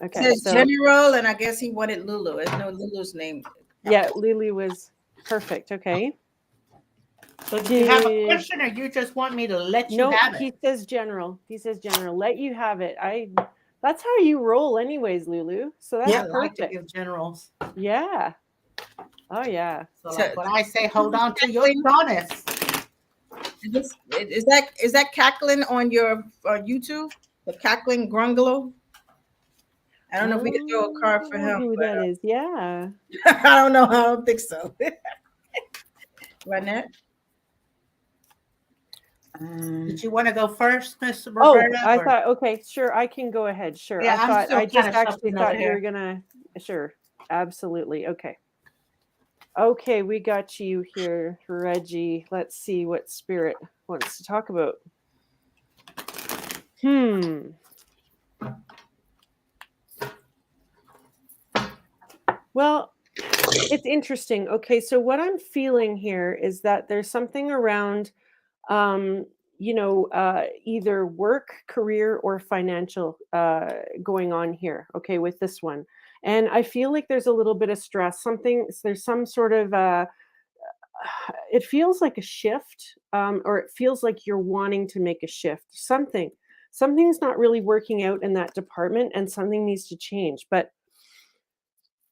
It Okay, says so general, and I guess he wanted Lulu. There's no Lulu's name. yeah, Lily was perfect. Okay. So do you have a question, or you just want me to let you No, have it? he says general. He says general. Let you have it. That's how you roll anyways, Lulu. So that's I like to perfect. give generals. Yeah. Oh yeah. So like when I say hold on to your bonus. Is that cackling on your YouTube? The cackling grungalo? I don't know if we can throw a card for him. Who But, that is? Yeah. I don't know. I don't think so. Rynette? Did you want to go first, Miss Roberta? I thought, okay, sure, I can go ahead. Sure. Yeah, I just actually thought you here. were gonna. Sure. Absolutely. Okay. Okay, we got you here, Reggie. Let's see what spirit wants to talk about. Well, it's interesting. Okay, so what I'm feeling here is that there's something around either work, career, or financial going on here, okay, with this one. And I feel like there's a little bit of stress. There's some sort of it feels like a shift, or it feels like you're wanting to make a shift. Something's not really working out in that department, and something needs to change. But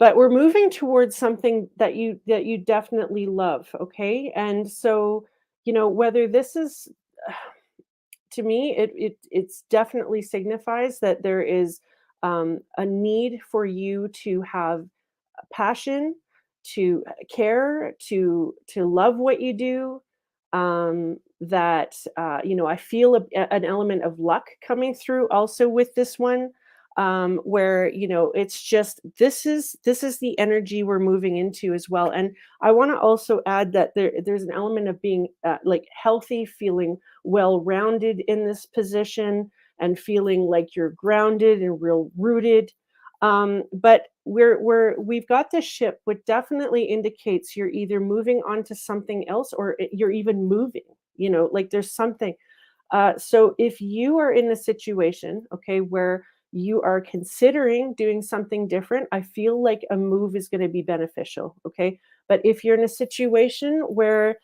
we're moving towards something that you definitely love, okay? And so, whether this is to me, it's definitely signifies that there is a need for you to have passion, to care, to love what you do. That I feel an element of luck coming through also with this one, where it's just this is the energy we're moving into as well. And I want to also add that there's an element of being like healthy, feeling well-rounded in this position, and feeling like you're grounded and real rooted. But we've got this ship, which definitely indicates you're either moving on to something else, or you're even moving, like there's something. So if you are in a situation, okay, where you are considering doing something different, I feel like a move is going to be beneficial. Okay. But if you're in a situation where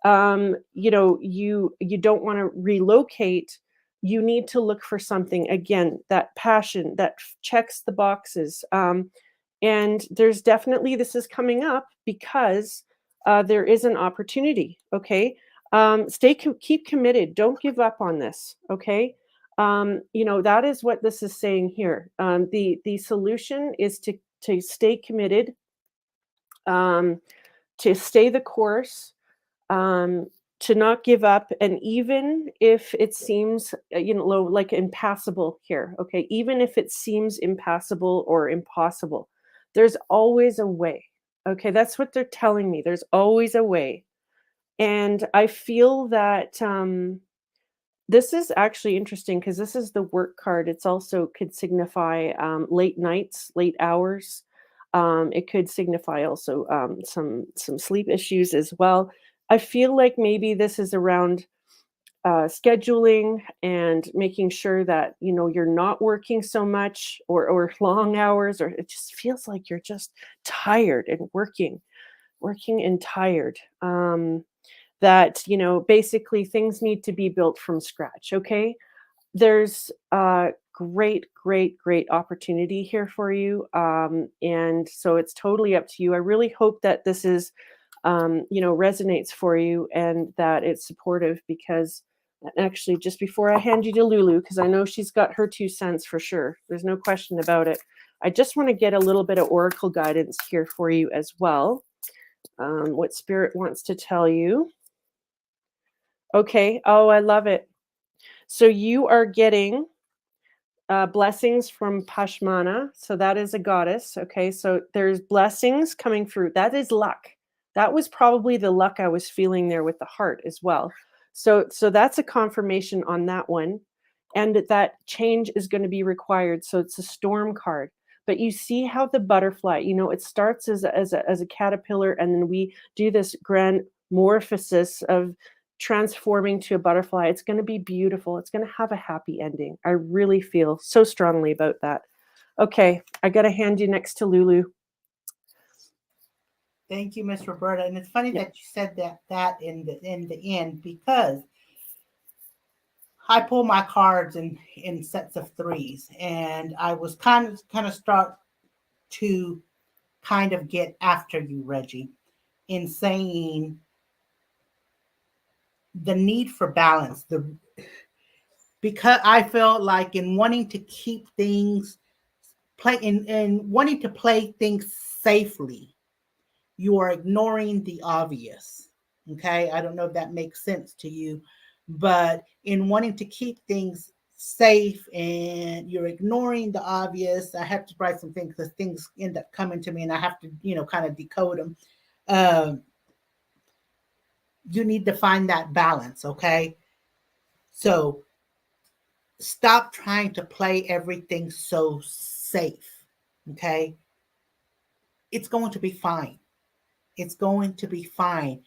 you don't want to relocate, you need to look for something again, that passion that checks the boxes. And there's definitely, this is coming up because there is an opportunity. Okay. Keep committed. Don't give up on this. Okay. That is what this is saying here. The solution is to stay committed, um, to stay the course, um, to not give up. And even if it seems, like impassable here, okay, even if it seems impassable or impossible, there's always a way. Okay, that's what they're telling me. There's always a way. And I feel that this is actually interesting because this is the work card. It's also could signify late nights, late hours. It could signify also some sleep issues as well. I feel like maybe this is around scheduling and making sure that you're not working so much or long hours, or it just feels like you're just tired and working and tired. That basically things need to be built from scratch. Okay, there's a great opportunity here for you, and so it's totally up to you. I really hope that this is resonates for you and that it's supportive, because actually, just before I hand you to Lulu, because I know she's got her 2 cents for sure, there's no question about it, I just want to get a little bit of oracle guidance here for you as well. What spirit wants to tell you. Okay. Oh, I love it. So you are getting blessings from Pashmana. So that is a goddess. Okay. So there's blessings coming through. That is luck. That was probably the luck I was feeling there with the heart as well. So that's a confirmation on that one. And that change is going to be required. So it's a storm card. But you see how the butterfly, it starts as a caterpillar, and then we do this grand morphosis of transforming to a butterfly. It's going to be beautiful. It's going to have a happy ending. I really feel so strongly about that. Okay, I got to hand you next to Lulu. Thank you, Miss Roberta. And it's funny that you said that in the end, because I pull my cards in sets of threes, and I was kind of start to kind of get after you, Reggie, in saying the need for balance. Because I felt like in wanting to keep things in wanting to play things safely, you are ignoring the obvious. Okay, I don't know if that makes sense to you, but in wanting to keep things safe and you're ignoring the obvious, I have to write some things because things end up coming to me and I have to, kind of decode them. You need to find that balance. Okay, so stop trying to play everything so safe. Okay, it's going to be fine. It's going to be fine.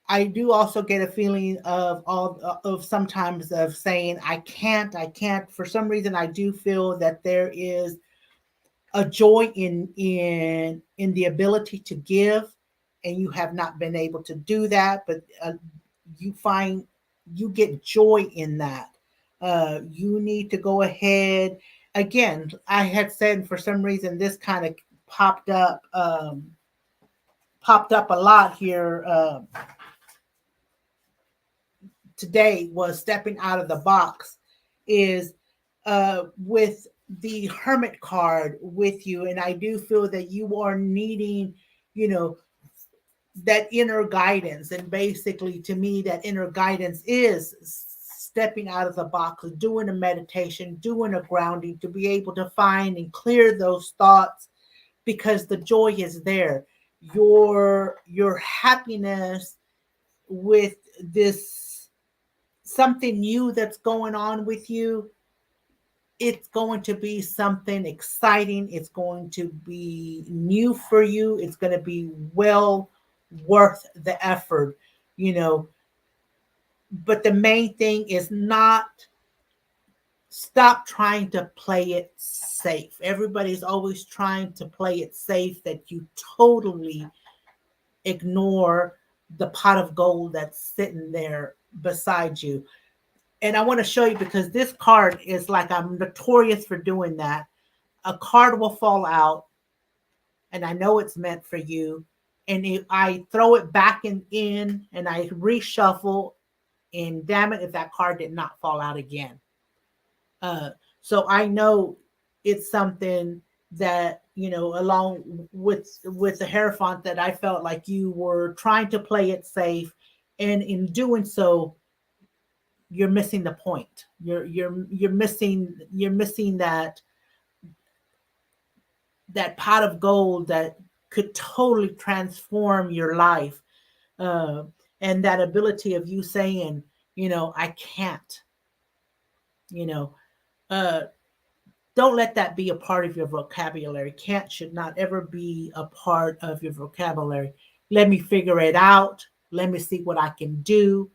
I do also get a feeling of sometimes of saying I can't. For some reason, I do feel that there is a joy in the ability to give, and you have not been able to do that. But you find you get joy in that. You need to go ahead. Again, I had said for some reason this kind of popped up popped up a lot here today, was stepping out of the box, is with the hermit card with you. And I do feel that you are needing, you know, that inner guidance. And basically, to me, that inner guidance is stepping out of the box, doing a meditation, doing a grounding to be able to find and clear those thoughts, because the joy is there. Your happiness with this something new that's going on with you, it's going to be something exciting. It's going to be new for you. It's going to be well worth the effort, you know. But the main thing is not stop trying to play it safe. Everybody's always trying to play it safe, that you totally ignore the pot of gold that's sitting there beside you. And I want to show you because this card is like, I'm notorious for doing that. A card will fall out, and I know it's meant for you. And I throw it back in and I reshuffle, and damn it if that card did not fall out again. Uh, so I know it's something that, along with the Hierophant, that I felt like you were trying to play it safe, and in doing so, you're missing the point. You're missing that pot of gold that could totally transform your life, uh, and that ability of you saying, I can't, you know, uh, don't let that be a part of your vocabulary. Can't should not ever be a part of your vocabulary. Let me figure it out. Let me see what I can do,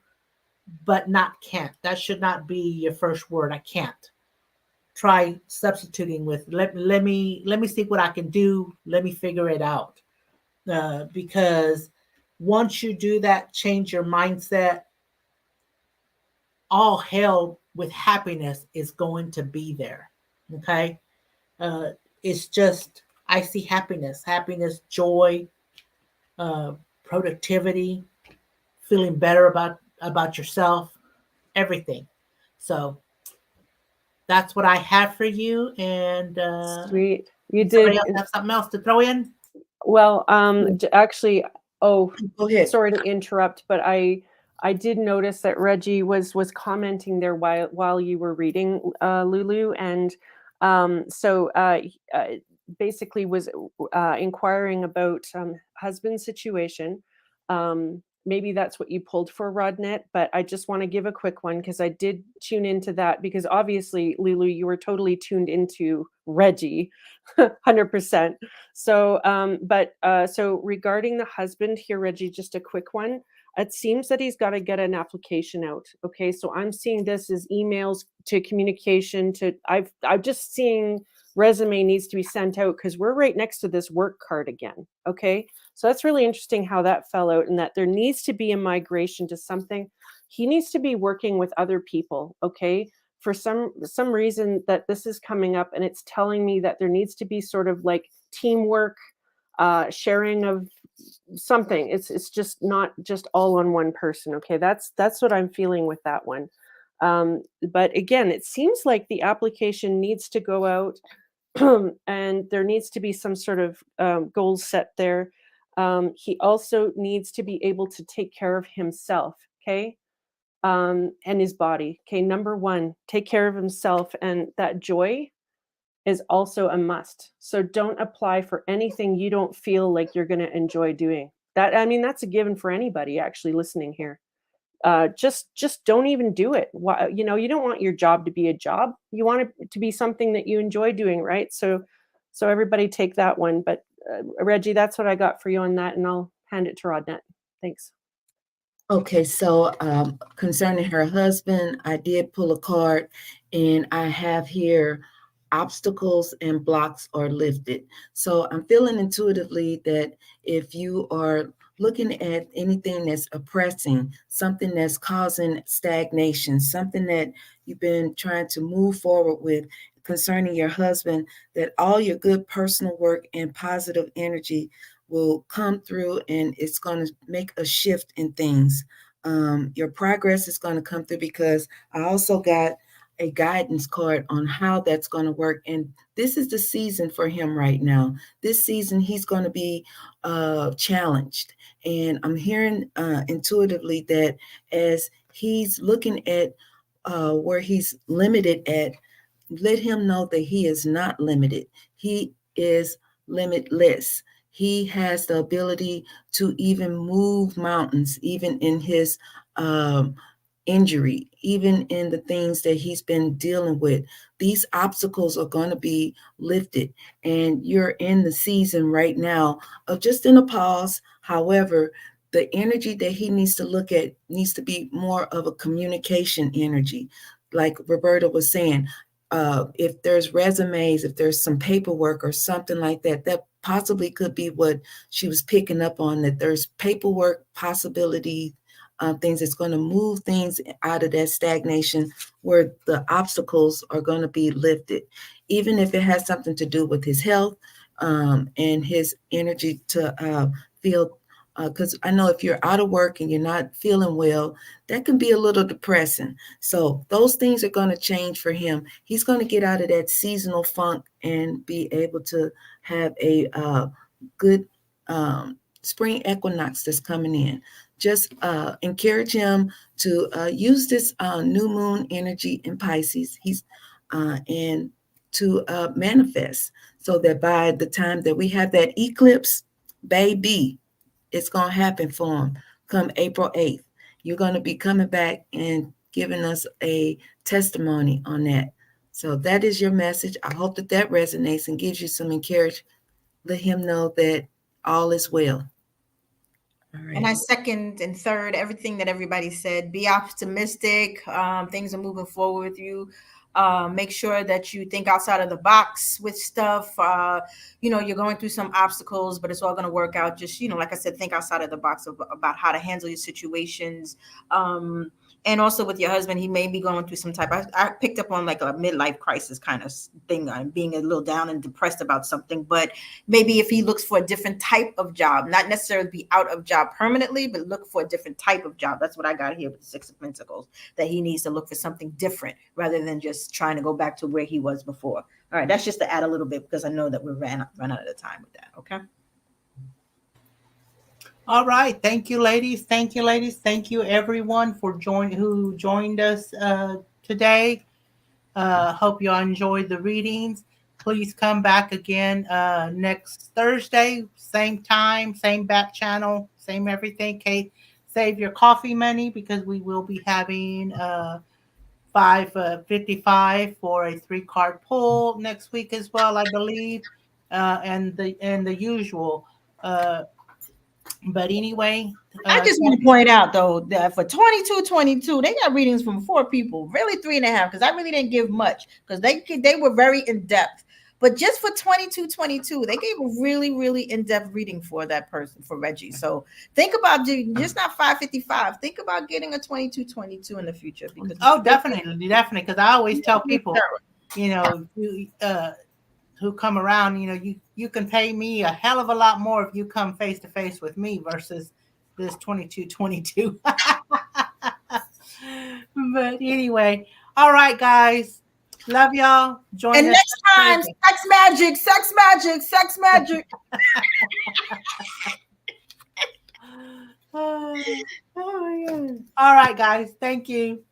but not can't. That should not be your first word. I can't. Try substituting with let me see what I can do. Let me figure it out. Because once you do that, change your mindset, all hell with happiness is going to be there. Okay. Uh, it's just, I see happiness, joy, uh, productivity, feeling better about yourself, everything. So that's what I have for you. And Sweet. You did somebody did else have something else to throw in? well. Actually, oh, Go ahead. sorry to interrupt, but I did notice that Reggie was commenting there while you were reading, Lulu, and basically was inquiring about husband's situation. Maybe that's what you pulled for, Rodnett, but I just want to give a quick one because I did tune into that because obviously, Lulu, you were totally tuned into Reggie, 100%. So regarding the husband here, Reggie, just a quick one. It seems that he's got to get an application out. Okay, so I'm seeing this as emails to communication to. I'm just seeing resume needs to be sent out because we're right next to this work card again. Okay, so that's really interesting how that fell out, and that there needs to be a migration to something. He needs to be working with other people. Okay, for some reason that this is coming up, and it's telling me that there needs to be sort of like teamwork, sharing of something. It's just not just all on one person. Okay, that's what I'm feeling with that one. But again, it seems like the application needs to go out, and there needs to be some sort of goals set there. He also needs to be able to take care of himself. Okay, and his body. Okay, number one, take care of himself, and that joy is also a must. So don't apply for anything you don't feel like you're going to enjoy doing. That, I mean, that's a given for anybody actually listening here. Just don't even do it. Why, you don't want your job to be a job. You want it to be something that you enjoy doing, right? So everybody take that one. But Reggie, that's what I got for you on that, and I'll hand it to Rodnett. Thanks. Okay, so concerning her husband, I did pull a card, and I have here obstacles and blocks are lifted. So I'm feeling intuitively that if you are looking at anything that's oppressing, something that's causing stagnation, something that you've been trying to move forward with concerning your husband, that all your good personal work and positive energy will come through, and it's going to make a shift in things. Your progress is going to come through because I also got a guidance card on how that's going to work. And this is the season for him right now. This season, he's going to be challenged. And I'm hearing intuitively that as he's looking at where he's limited at, let him know that he is not limited. He is limitless. He has the ability to even move mountains, even in his injury, even in the things that he's been dealing with. These obstacles are going to be lifted, and you're in the season right now of just in a pause. However, the energy that he needs to look at needs to be more of a communication energy. Like Roberta was saying, if there's resumes, if there's some paperwork or something like that, that possibly could be what she was picking up on, that there's paperwork possibility, things that's going to move things out of that stagnation where the obstacles are going to be lifted, even if it has something to do with his health, and his energy to feel. Because I know if you're out of work and you're not feeling well, that can be a little depressing. So those things are going to change for him. He's going to get out of that seasonal funk and be able to have a good spring equinox that's coming in. Just encourage him to use this new moon energy in Pisces. And to manifest, so that by the time that we have that eclipse, baby, it's going to happen for him come April 8th. You're going to be coming back and giving us a testimony on that. So that is your message. I hope that that resonates and gives you some encouragement. Let him know that all is well. All right. And I second and third everything that everybody said. Be optimistic. Things are moving forward with you. Make sure that you think outside of the box with stuff. You're going through some obstacles, but it's all going to work out. Just, like I said, think outside of the box about how to handle your situations. And also with your husband, he may be going through some type. I picked up on like a midlife crisis kind of thing, being a little down and depressed about something. But maybe if he looks for a different type of job, not necessarily be out of job permanently, but look for a different type of job. That's what I got here with the Six of Pentacles, that he needs to look for something different rather than just trying to go back to where he was before. All right, that's just to add a little bit because I know that we ran out of time with that. Okay. All right. Thank you, ladies. Thank you, ladies. Thank you, everyone, who joined us today. Hope you all enjoyed the readings. Please come back again next Thursday, same time, same back channel, same everything. Kate, save your coffee money because we will be having 555 for a 3-card pull next week as well, I believe, and the usual. But anyway, I just want to point out though that for 2222, they got readings from 4 people, really 3.5, because I really didn't give much because they were very in depth. But just for 2222, they gave a really, really in-depth reading for that person, for Reggie. So think about just not 555. Think about getting a 2222 in the future. Because definitely, because I always tell people, who come around, you can pay me a hell of a lot more if you come face to face with me versus this 2222. But anyway, all right, guys. Love y'all. Join and us next time, sex magic. Oh my God. All right, guys. Thank you.